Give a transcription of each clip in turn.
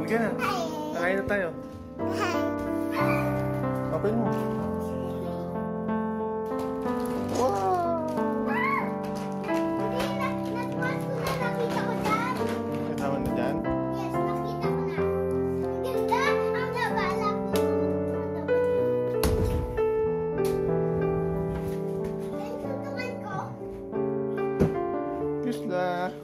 Halika na. Kakain na tayo. Open mo. Wow! Nakita ko dyan. Kasama na dyan? Yes, nakita ko na. Ganda! Ang nabala ko. Yan tutungan ko. Kisla.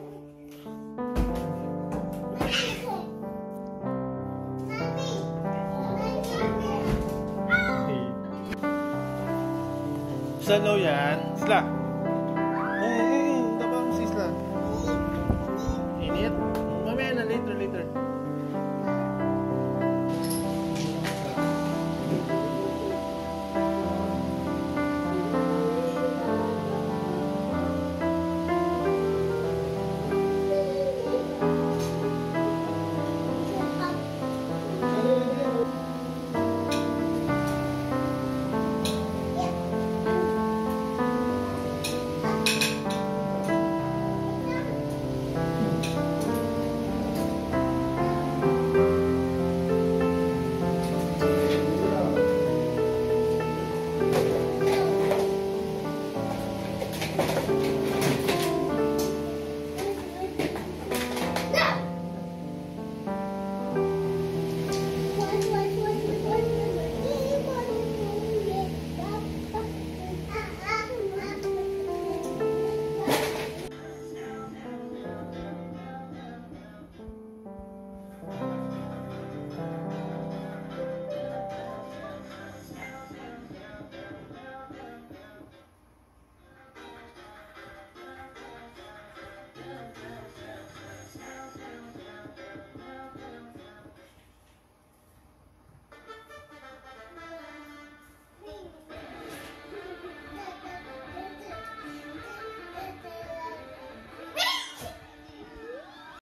Saan daw yan? Sila.